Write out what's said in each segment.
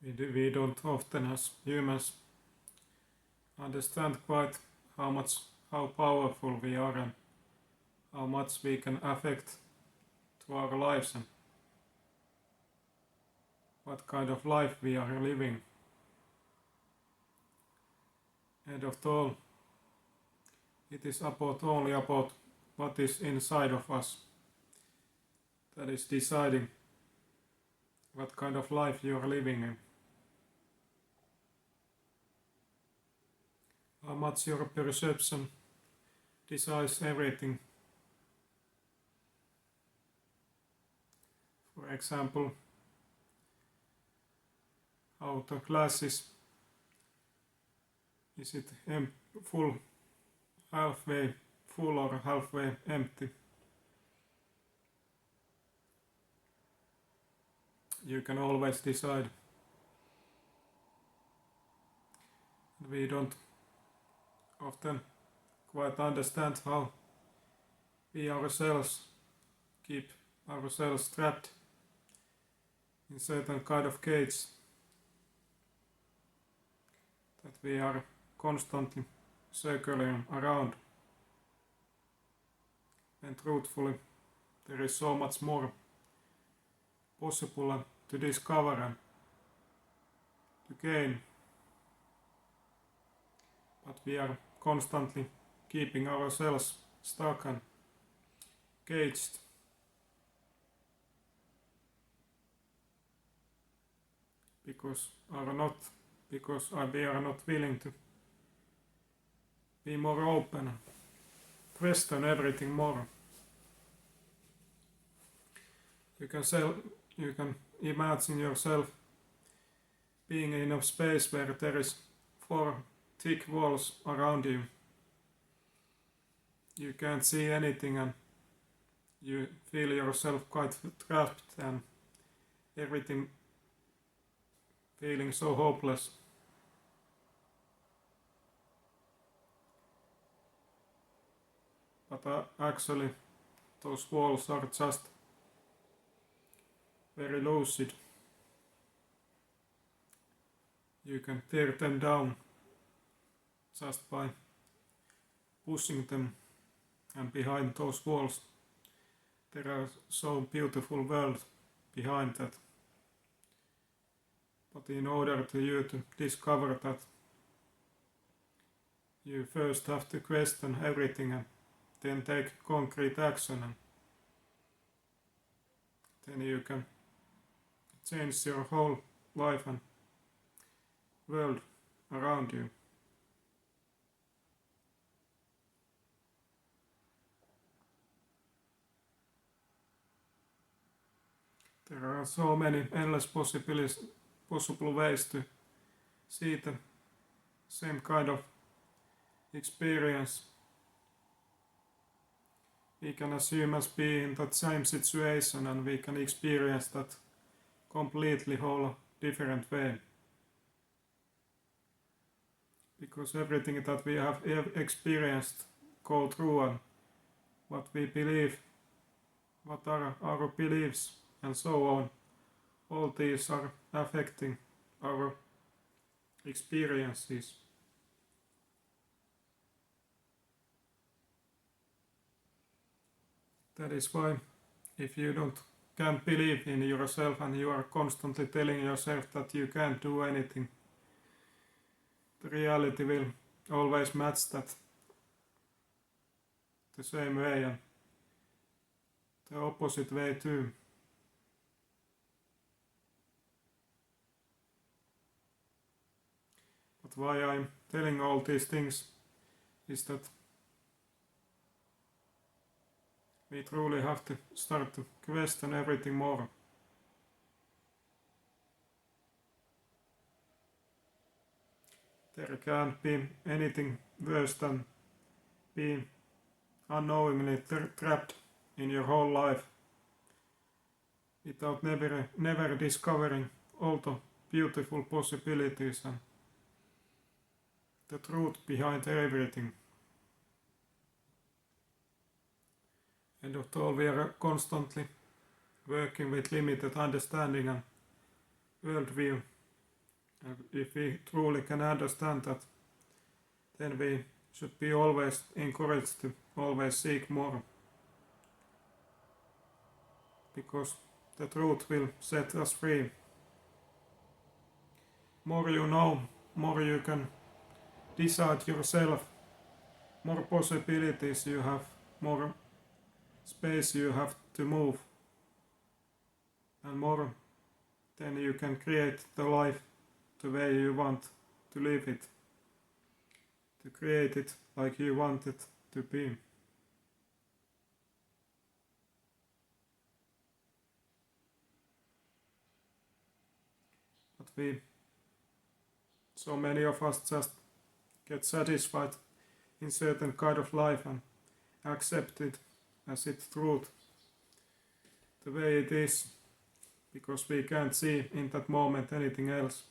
We don't often as humans understand quite how powerful we are and how much we can affect to our lives and what kind of life we are living. And of all, it is only about what is inside of us that is deciding what kind of life you are living in. How much your perception decides everything. For example, how the glass is it full, halfway full or halfway empty? You can always decide. We don't often quite understand how we ourselves keep ourselves trapped in certain kind of cage that we are constantly circling around. And truthfully, there is so much more possible to discover and to gain, but we are constantly keeping ourselves stuck and caged. Because we are not willing to be more open, question everything more. You can imagine yourself being in a space where there is 4 thick walls around you. You can't see anything and you feel yourself quite trapped and everything feeling so hopeless. But actually those walls are just very lucid. You can tear them down just by pushing them, and behind those walls there are so beautiful world behind that. But in order to you to discover that, you first have to question everything and then take concrete action, and then you can change your whole life and world around you. There are so many endless possible ways to see the same kind of experience. We can assume as being in that same situation and we can experience that completely whole different way. Because everything that we have experienced go through and what we believe, what are our beliefs and so on, all these are affecting our experiences. That is why if you can't believe in yourself and you are constantly telling yourself that you can't do anything, the reality will always match that the same way and the opposite way too. But why I'm telling all these things is that we truly have to start to question everything more. There can't be anything worse than being unknowingly trapped in your whole life without never discovering all the beautiful possibilities and the truth behind everything. And although we are constantly working with limited understanding and worldview, And if we truly can understand that, then we should be always encouraged to always seek more, because the truth will set us free. More you know, more you can decide yourself, more possibilities you have, more space you have to move, and more then you can create the life the way you want to live it, to create it like you want it to be. But so many of us just get satisfied in certain kind of life and accept it as its truth, the way it is, because we can't see in that moment anything else.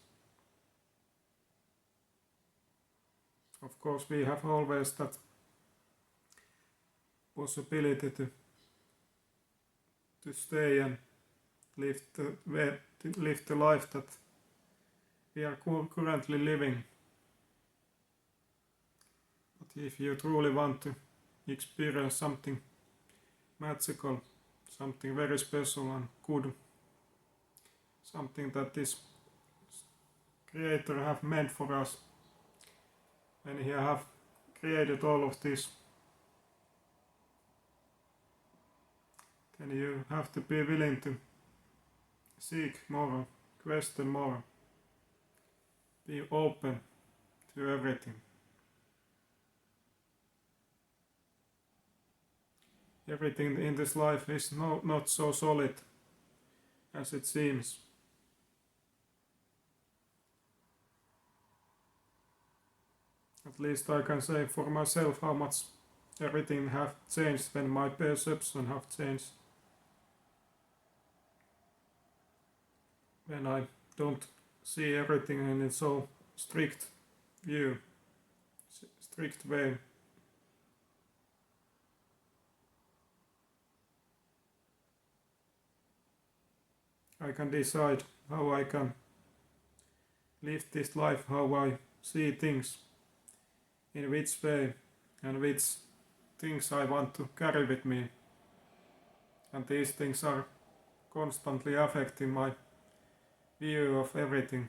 Of course, we have always that possibility to stay and live the life that we are currently living. But if you truly want to experience something magical, something very special and good, something that this Creator have meant for us, and He have created all of this, then you have to be willing to seek more, question more, be open to everything. Everything in this life is not so solid as it seems. At least I can say for myself how much everything have changed when my perception have changed. When I don't see everything in a so strict view, strict way. I can decide how I can live this life, how I see things, in which way and which things I want to carry with me. And these things are constantly affecting my view of everything,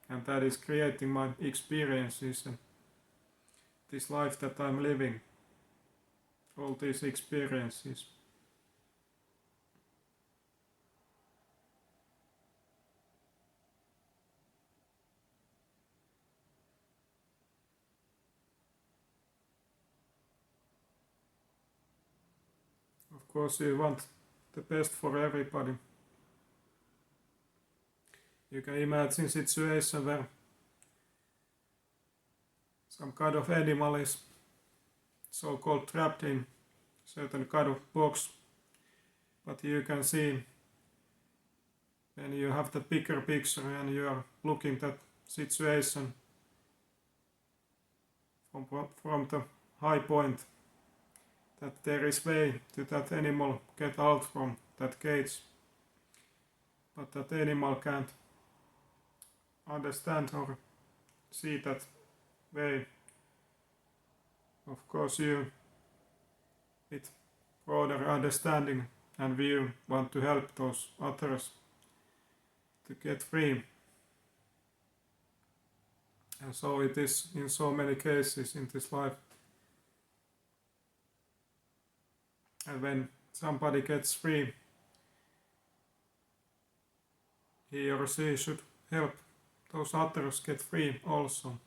and that is creating my experiences and this life that I'm living, all these experiences. Of course, you want the best for everybody. You can imagine a situation where some kind of animal is so-called trapped in certain kind of box, but you can see when you have the bigger picture and you are looking at that situation from the high point, that there is way to that animal get out from that cage, but that animal can't understand or see that way. Of course, you, with broader understanding and view, want to help those others to get free. And so it is in so many cases in this life. And when somebody gets free, he or she should help those others get free also.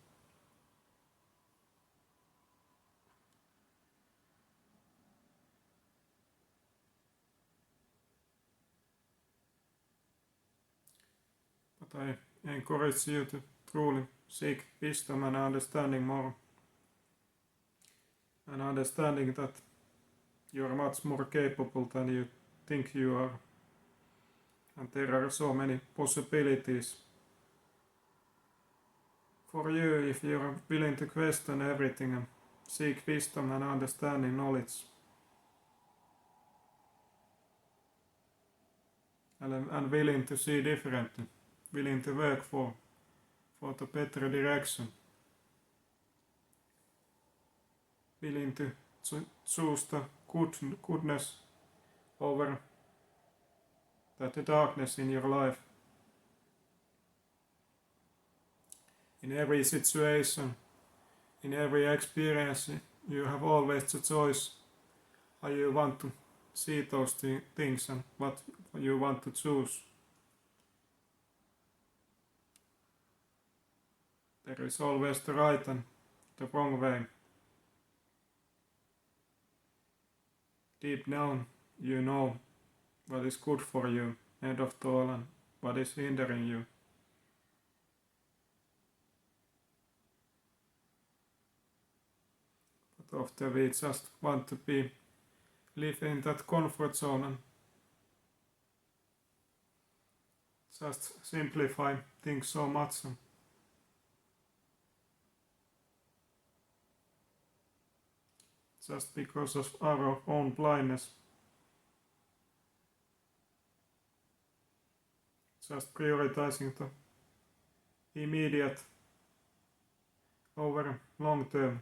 But I encourage you to truly seek wisdom and understanding more. And understanding that you are much more capable than you think you are. And there are so many possibilities for you if you are willing to question everything and seek wisdom and understanding knowledge. And willing to see differently, willing to work for for the better direction. Willing to choose the goodness over the darkness in your life. In every situation, in every experience, you have always the choice how you want to see those things and what you want to choose. There is always the right and the wrong way. Deep down, you know what is good for you, end of the all, and what is hindering you. But often we just want to live in that comfort zone and just simplify things so much. Just because of our own blindness. Just prioritizing the immediate over long term.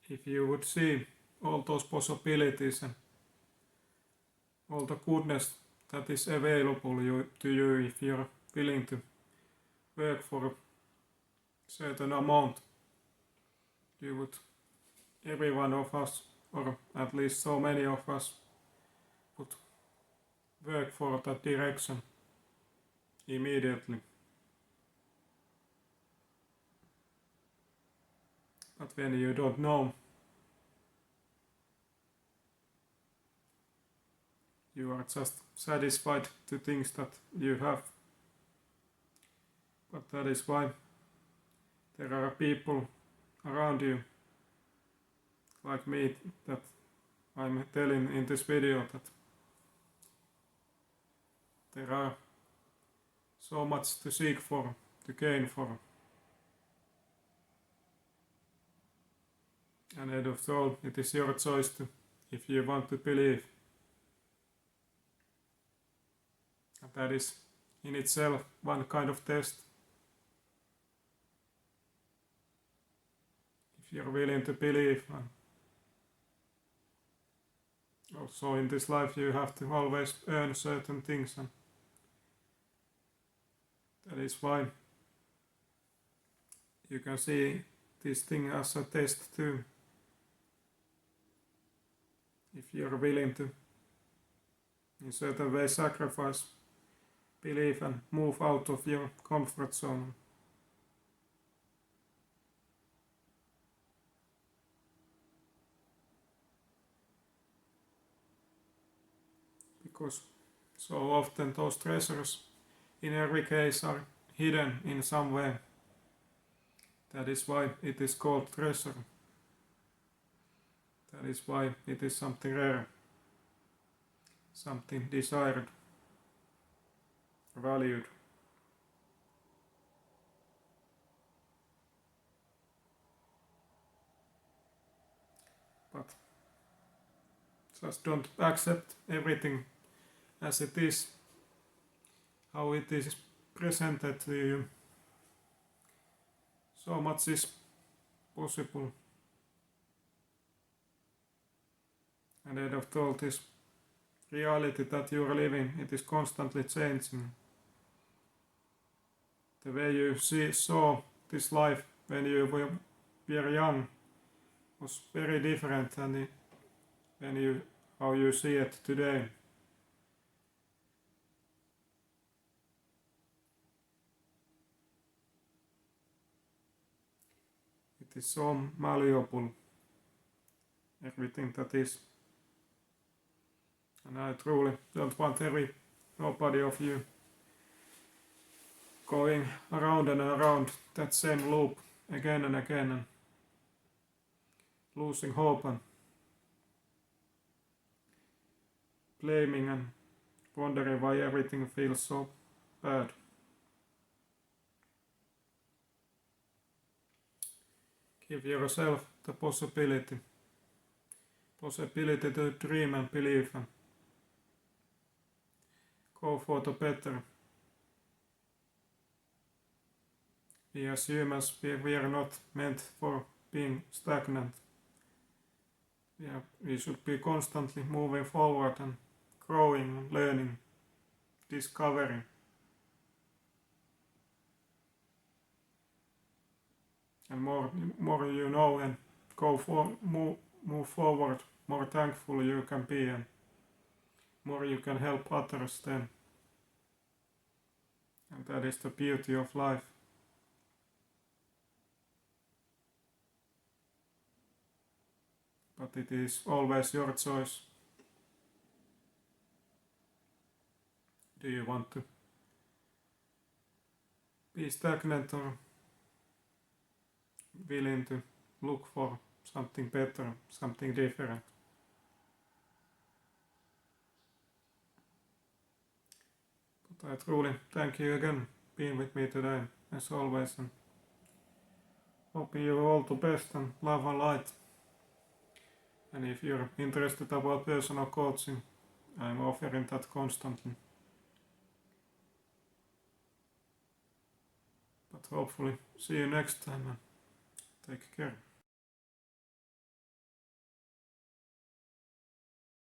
If you would see all those possibilities and all the goodness that is available to you if you're willing to work for a certain amount, you would, every one of us, or at least so many of us, would work for that direction immediately. But when you don't know, you are just satisfied to things that you have. But that is why there are people around you, like me, that I'm telling in this video that there are so much to seek for, to gain for. And end of all, it is your choice to, if you want to believe. And that is in itself one kind of test. If you're willing to believe. And also in this life you have to always earn certain things, and that is why you can see this thing as a test too. If you're willing to in certain way sacrifice, believe and move out of your comfort zone. Because so often those treasures in every case are hidden in some way. That is why it is called treasure. That is why it is something rare, something desired, valued. But just don't accept everything as it is, how it is presented to you. So much is possible. And end of all, this reality that you are living, it is constantly changing. The way you saw this life when you were young was very different than how you see it today. It is so malleable, everything that is. And I truly don't want nobody of you going around and around that same loop again and again and losing hope and blaming and wondering why everything feels so bad. Give yourself the possibility to dream and believe, and go for the better. We as humans, we are not meant for being stagnant. We should be constantly moving forward and growing, learning, discovering. And more you know and move forward, more thankful you can be and more you can help others then. And that is the beauty of life. But it is always your choice. Do you want to be stagnant or willing to look for something better, something different? But I truly thank you again being with me today, as always, and hope you all the best and love and light. And if you're interested about personal coaching, I'm offering that constantly. But hopefully see you next time and take care.